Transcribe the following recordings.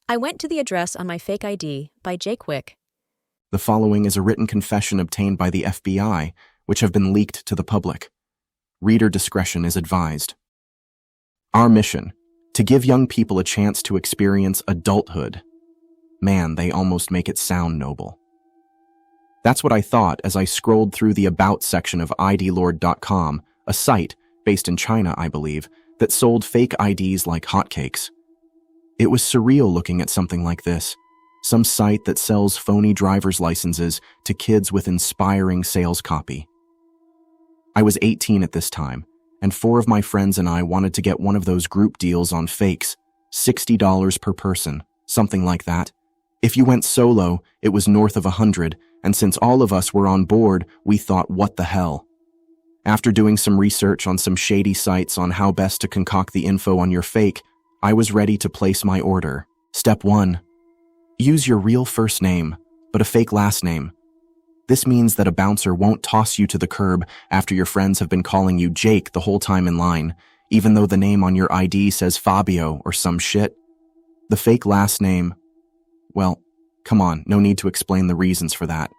I went to the address on my fake ID by Jake Wick. The following is a written confession obtained by the FBI, which have been leaked to the public. Reader discretion is advised. Our mission: to give young people a chance to experience adulthood. Man, they almost make it sound noble. That's what I thought as I scrolled through the About section of idlord.com, a site, based in China, I believe, that sold fake IDs like hotcakes. It was surreal looking at something like this, some site that sells phony driver's licenses to kids with inspiring sales copy. I was 18 at this time, and 4 of my friends and I wanted to get one of those group deals on fakes, $60 per person, something like that. If you went solo, it was north of $100, and since all of us were on board, we thought, what the hell? After doing some research on some shady sites on how best to concoct the info on your fake, I was ready to place my order. Step 1. Use your real first name, but a fake last name. This means that a bouncer won't toss you to the curb after your friends have been calling you Jake the whole time in line, even though the name on your ID says Fabio or some shit. The fake last name, well, come on, no need to explain the reasons for that.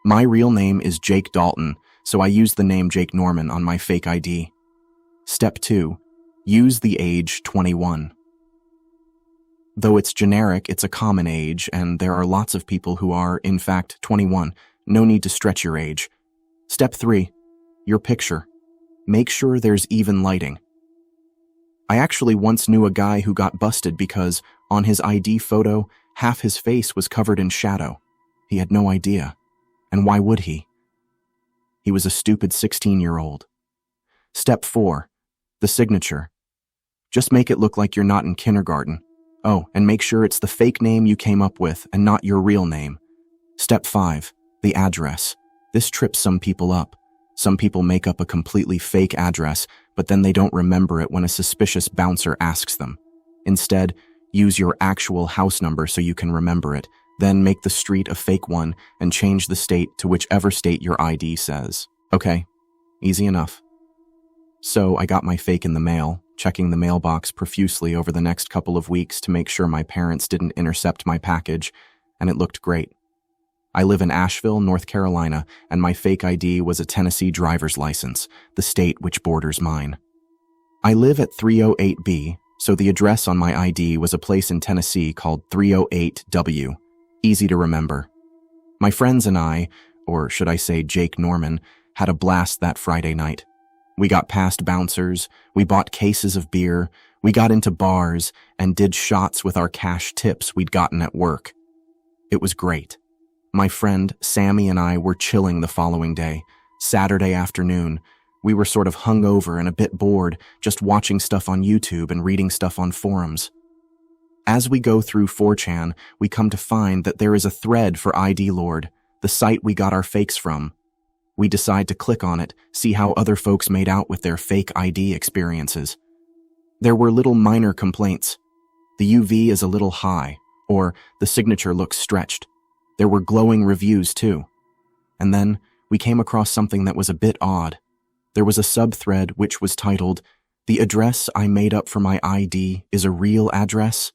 My real name is Jake Dalton, so I used the name Jake Norman on my fake ID. Step 2. Use the age 21. Though it's generic, it's a common age, and there are lots of people who are, in fact, 21. No need to stretch your age. Step 3. Your picture. Make sure there's even lighting. I actually once knew a guy who got busted because, on his ID photo, half his face was covered in shadow. He had no idea. And why would he? He was a stupid 16-year-old. Step 4. The signature. Just make it look like you're not in kindergarten. Oh, and make sure it's the fake name you came up with and not your real name. Step 5. The address. This trips some people up. Some people make up a completely fake address, but then they don't remember it when a suspicious bouncer asks them. Instead, use your actual house number so you can remember it. Then make the street a fake one and change the state to whichever state your ID says. Okay, easy enough. So I got my fake in the mail, checking the mailbox profusely over the next couple of weeks to make sure my parents didn't intercept my package, and it looked great. I live in Asheville, North Carolina, and my fake ID was a Tennessee driver's license, the state which borders mine. I live at 308B, so the address on my ID was a place in Tennessee called 308W. Easy to remember. My friends and I, or should I say Jake Norman, had a blast that Friday night. We got past bouncers, we bought cases of beer, we got into bars, and did shots with our cash tips we'd gotten at work. It was great. My friend, Sammy, and I were chilling the following day, Saturday afternoon. We were sort of hungover and a bit bored, just watching stuff on YouTube and reading stuff on forums. As we go through 4chan, we come to find that there is a thread for ID Lord, the site we got our fakes from. We decide to click on it, see how other folks made out with their fake ID experiences. There were little minor complaints. The UV is a little high, or the signature looks stretched. There were glowing reviews too. And then we came across something that was a bit odd. There was a subthread which was titled, "The address I made up for my ID is a real address."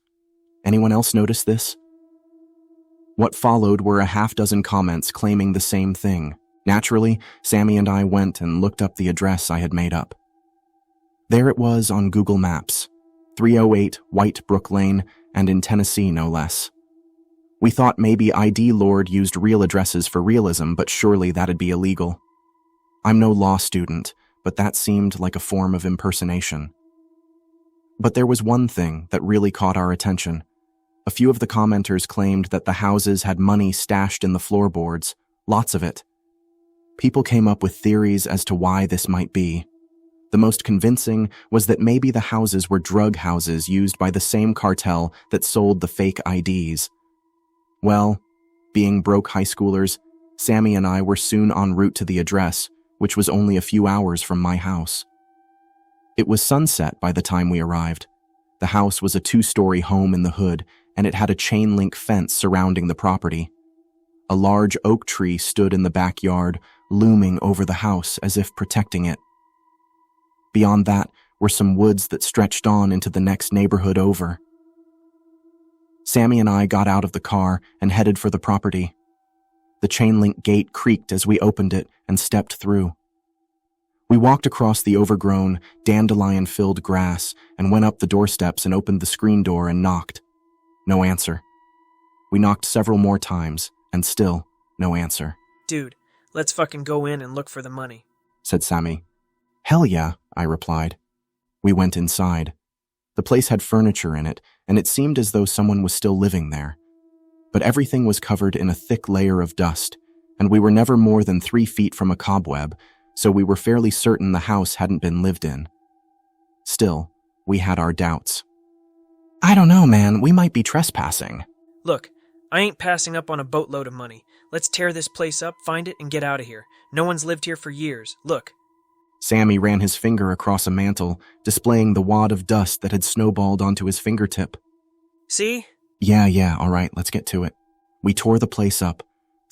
Anyone else notice this? What followed were a half-dozen comments claiming the same thing. Naturally, Sammy and I went and looked up the address I had made up. There it was on Google Maps, 308 White Brook Lane, and in Tennessee no less. We thought maybe ID Lord used real addresses for realism, but surely that'd be illegal. I'm no law student, but that seemed like a form of impersonation. But there was one thing that really caught our attention. A few of the commenters claimed that the houses had money stashed in the floorboards, lots of it. People came up with theories as to why this might be. The most convincing was that maybe the houses were drug houses used by the same cartel that sold the fake IDs. Well, being broke high schoolers, Sammy and I were soon en route to the address, which was only a few hours from my house. It was sunset by the time we arrived. The house was a 2-story home in the hood, and it had a chain-link fence surrounding the property. A large oak tree stood in the backyard, looming over the house as if protecting it. Beyond that were some woods that stretched on into the next neighborhood over. Sammy and I got out of the car and headed for the property. The chain-link gate creaked as we opened it and stepped through. We walked across the overgrown, dandelion-filled grass and went up the doorsteps and opened the screen door and knocked. No answer. We knocked several more times, and still no answer. Dude, let's fucking go in and look for the money, said Sammy. Hell yeah, I replied. We went inside. The place had furniture in it, and it seemed as though someone was still living there. But everything was covered in a thick layer of dust, and we were never more than 3 feet from a cobweb, so we were fairly certain the house hadn't been lived in. Still, we had our doubts. I don't know, man. We might be trespassing. Look, I ain't passing up on a boatload of money. Let's tear this place up, find it, and get out of here. No one's lived here for years. Look. Sammy ran his finger across a mantle, displaying the wad of dust that had snowballed onto his fingertip. See? Yeah, all right, let's get to it. We tore the place up,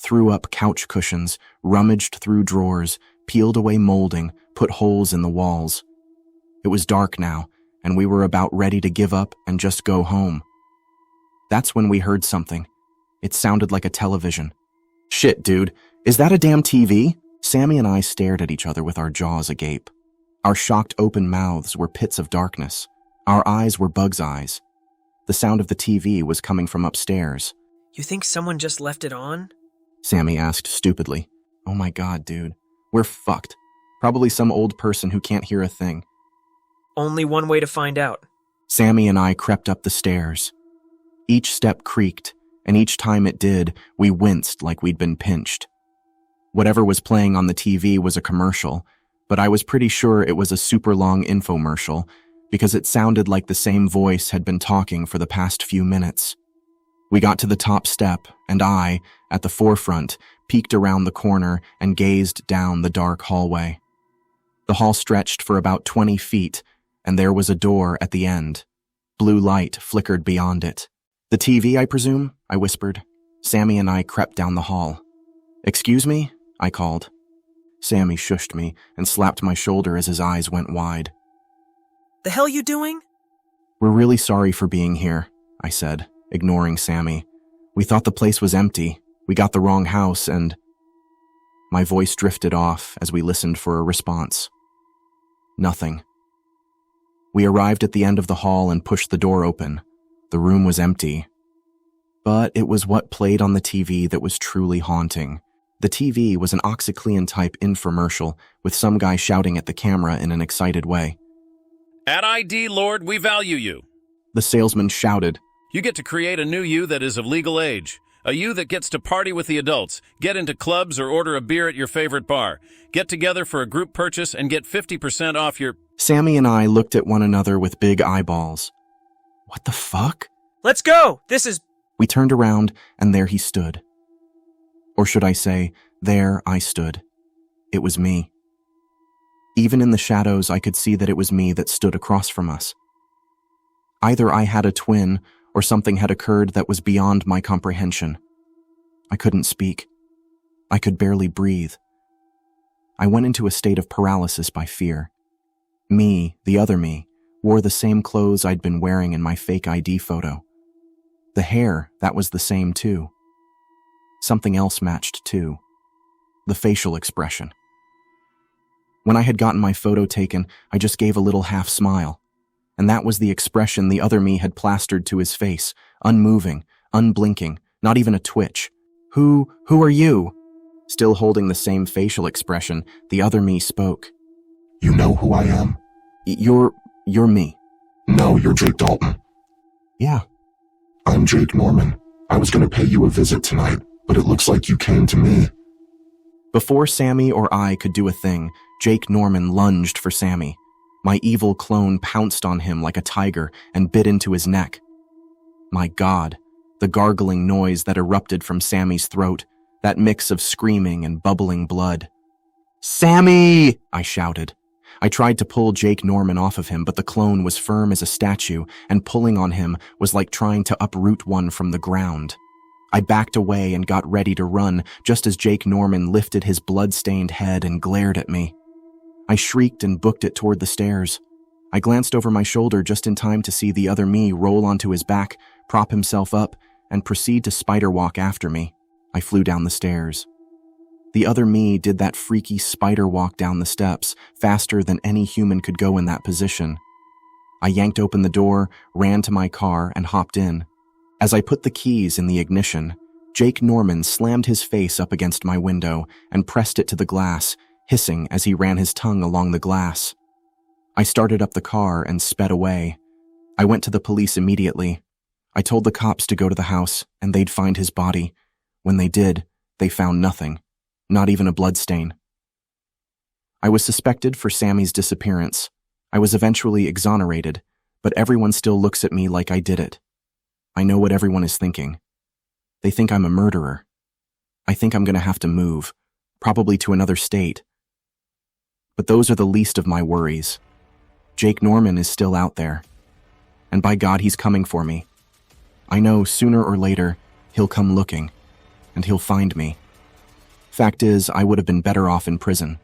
threw up couch cushions, rummaged through drawers, peeled away molding, put holes in the walls. It was dark now, and we were about ready to give up and just go home. That's when we heard something. It sounded like a television. Shit, dude, is that a damn TV? Sammy and I stared at each other with our jaws agape. Our shocked open mouths were pits of darkness. Our eyes were bug's eyes. The sound of the TV was coming from upstairs. You think someone just left it on? Sammy asked stupidly. Oh my god, dude. We're fucked. Probably some old person who can't hear a thing. Only one way to find out. Sammy and I crept up the stairs. Each step creaked, and each time it did, we winced like we'd been pinched. Whatever was playing on the TV was a commercial, but I was pretty sure it was a super long infomercial because it sounded like the same voice had been talking for the past few minutes. We got to the top step, and I, at the forefront, peeked around the corner and gazed down the dark hallway. The hall stretched for about 20 feet, and there was a door at the end. Blue light flickered beyond it. The TV, I presume? I whispered. Sammy and I crept down the hall. Excuse me? I called. Sammy shushed me and slapped my shoulder as his eyes went wide. The hell you doing? We're really sorry for being here, I said, ignoring Sammy. We thought the place was empty. We got the wrong house and... My voice drifted off as we listened for a response. Nothing. We arrived at the end of the hall and pushed the door open. The room was empty. But it was what played on the TV that was truly haunting. The TV was an OxyClean-type infomercial with some guy shouting at the camera in an excited way. At ID Lord, we value you. The salesman shouted. You get to create a new you that is of legal age. A you that gets to party with the adults, get into clubs or order a beer at your favorite bar. Get together for a group purchase and get 50% off your... Sammy and I looked at one another with big eyeballs. What the fuck? Let's go! This is... We turned around, and there he stood. Or should I say, there I stood. It was me. Even in the shadows, I could see that it was me that stood across from us. Either I had a twin, or something had occurred that was beyond my comprehension. I couldn't speak. I could barely breathe. I went into a state of paralysis by fear. Me, the other me, wore the same clothes I'd been wearing in my fake ID photo. The hair, that was the same too. Something else matched too. The facial expression. When I had gotten my photo taken, I just gave a little half smile. And that was the expression the other me had plastered to his face, unmoving, unblinking, not even a twitch. Who are you? Still holding the same facial expression, the other me spoke. You know who I am? You're me. No, you're Jake Dalton. Yeah. I'm Jake Norman. I was going to pay you a visit tonight, but it looks like you came to me. Before Sammy or I could do a thing, Jake Norman lunged for Sammy. My evil clone pounced on him like a tiger and bit into his neck. My God, the gargling noise that erupted from Sammy's throat, that mix of screaming and bubbling blood. Sammy! I shouted. I tried to pull Jake Norman off of him, but the clone was firm as a statue, and pulling on him was like trying to uproot one from the ground. I backed away and got ready to run, just as Jake Norman lifted his blood-stained head and glared at me. I shrieked and booked it toward the stairs. I glanced over my shoulder just in time to see the other me roll onto his back, prop himself up, and proceed to spider walk after me. I flew down the stairs. The other me did that freaky spider walk down the steps, faster than any human could go in that position. I yanked open the door, ran to my car, and hopped in. As I put the keys in the ignition, Jake Norman slammed his face up against my window and pressed it to the glass, hissing as he ran his tongue along the glass. I started up the car and sped away. I went to the police immediately. I told the cops to go to the house and they'd find his body. When they did, they found nothing, not even a bloodstain. I was suspected for Sammy's disappearance. I was eventually exonerated, but everyone still looks at me like I did it. I know what everyone is thinking. They think I'm a murderer. I think I'm going to have to move, probably to another state. But those are the least of my worries. Jake Norman is still out there. And by God, he's coming for me. I know sooner or later, he'll come looking, and he'll find me. Fact is, I would have been better off in prison.